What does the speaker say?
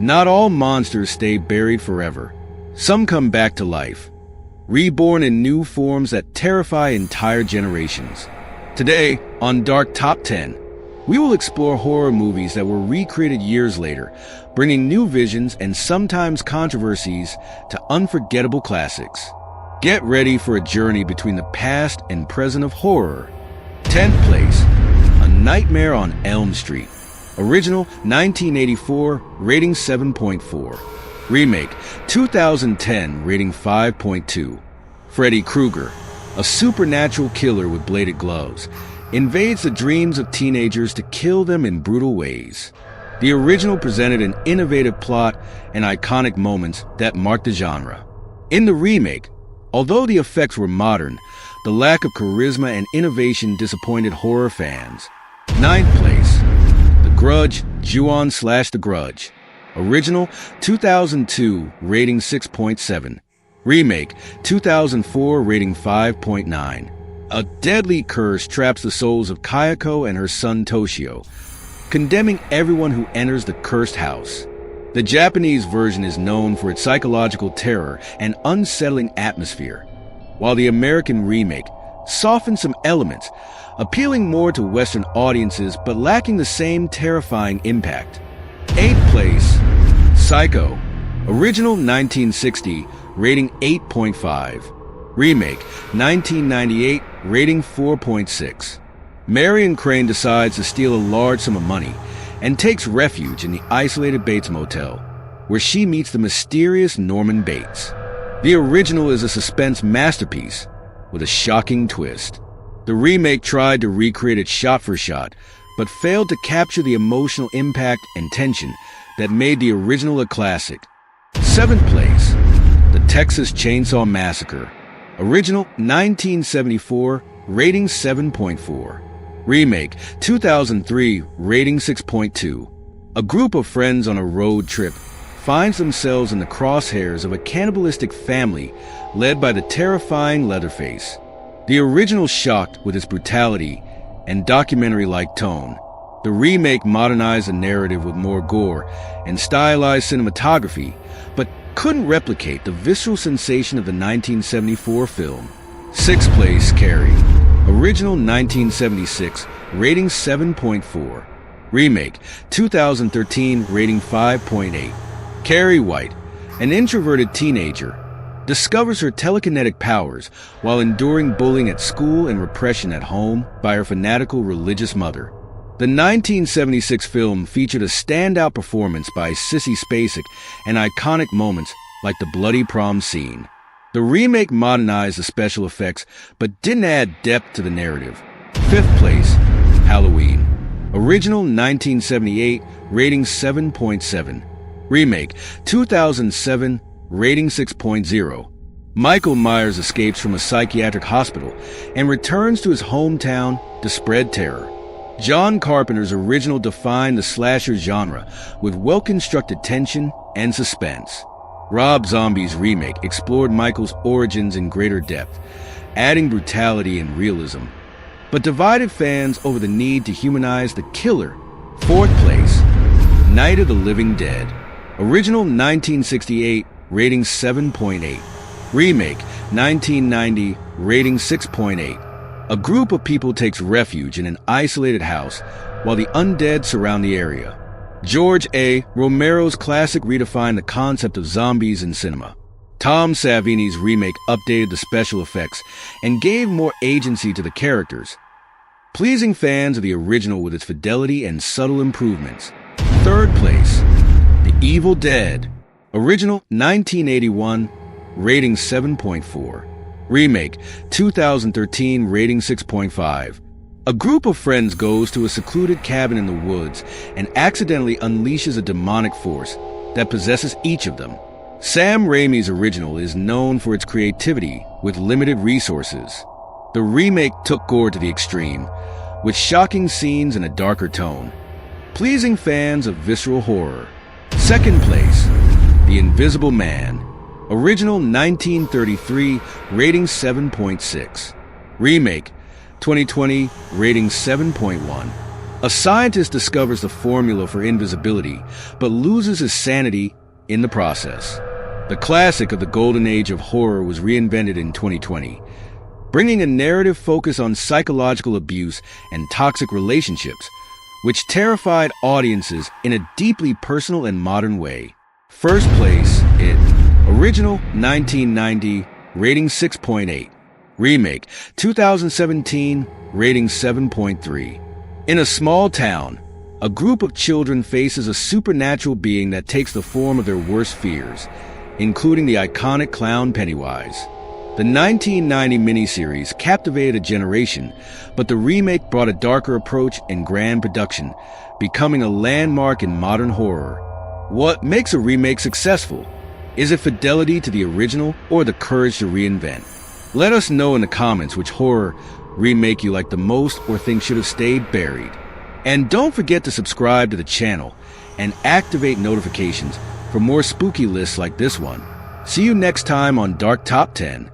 Not all monsters stay buried forever. Some come back to life, reborn in new forms that terrify entire generations. Today, on Dark Top 10, we will explore horror movies that were recreated years later, bringing new visions and sometimes controversies to unforgettable classics. Get ready for a journey between the past and present of horror. 10th place, A Nightmare on Elm Street. Original 1984, rating 7.4. Remake 2010, rating 5.2. Freddy Krueger, a supernatural killer with bladed gloves, invades the dreams of teenagers to kill them in brutal ways. The original presented an innovative plot and iconic moments that marked the genre. In the remake, although the effects were modern, the lack of charisma and innovation disappointed horror fans. 9th place, The Grudge, Ju-on/The Grudge. Original 2002, rating 6.7. Remake 2004, rating 5.9. A deadly curse traps the souls of Kayako and her son Toshio, condemning everyone who enters the cursed house. The Japanese version is known for its psychological terror and unsettling atmosphere, while the American remake softened some elements, appealing more to Western audiences but lacking the same terrifying impact. 8th place, Psycho. Original 1960, rating 8.5. Remake 1998, rating 4.6. Marion Crane decides to steal a large sum of money and takes refuge in the isolated Bates Motel, where she meets the mysterious Norman Bates. The original is a suspense masterpiece with a shocking twist. The remake tried to recreate it shot for shot, but failed to capture the emotional impact and tension that made the original a classic. 7th place, The Texas Chainsaw Massacre. Original 1974, rating 7.4. Remake 2003, rating 6.2. A group of friends on a road trip finds themselves in the crosshairs of a cannibalistic family led by the terrifying Leatherface. The original shocked with its brutality and documentary-like tone. The remake modernized the narrative with more gore and stylized cinematography, but couldn't replicate the visceral sensation of the 1974 film. 6th place, Carrie. Original 1976, rating 7.4. Remake 2013, rating 5.8. Carrie White, an introverted teenager, discovers her telekinetic powers while enduring bullying at school and repression at home by her fanatical religious mother. The 1976 film featured a standout performance by Sissy Spacek and iconic moments like the bloody prom scene. The remake modernized the special effects but didn't add depth to the narrative. 5th place, Halloween. Original 1978, rating 7.7. Remake 2007, rating 6.0. Michael Myers escapes from a psychiatric hospital and returns to his hometown to spread terror. John Carpenter's original defined the slasher genre with well-constructed tension and suspense. Rob Zombie's remake explored Michael's origins in greater depth, adding brutality and realism, but divided fans over the need to humanize the killer. 4th place, Night of the Living Dead. Original 1968, rating 7.8. Remake 1990, rating 6.8. A group of people takes refuge in an isolated house while the undead surround the area. George A. Romero's classic redefined the concept of zombies in cinema. Tom Savini's remake updated the special effects and gave more agency to the characters, pleasing fans of the original with its fidelity and subtle improvements. 3rd place, The Evil Dead. Original 1981, rating 7.4. Remake 2013, rating 6.5. A group of friends goes to a secluded cabin in the woods and accidentally unleashes a demonic force that possesses each of them. Sam Raimi's original is known for its creativity with limited resources. The remake took gore to the extreme, with shocking scenes and a darker tone, pleasing fans of visceral horror. 2nd place, The Invisible Man. Original 1933, rating 7.6. Remake 2020, rating 7.1. A scientist discovers the formula for invisibility, but loses his sanity in the process. The classic of the golden age of horror was reinvented in 2020, bringing a narrative focus on psychological abuse and toxic relationships, which terrified audiences in a deeply personal and modern way. First place, It. Original, 1990, rating 6.8. Remake, 2017, rating 7.3. In a small town, a group of children faces a supernatural being that takes the form of their worst fears, including the iconic clown Pennywise. The 1990 miniseries captivated a generation, but the remake brought a darker approach and grand production, becoming a landmark in modern horror. What makes a remake successful? Is it fidelity to the original or the courage to reinvent? Let us know in the comments which horror remake you like the most or think should have stayed buried. And don't forget to subscribe to the channel and activate notifications for more spooky lists like this one. See you next time on Dark Top 10.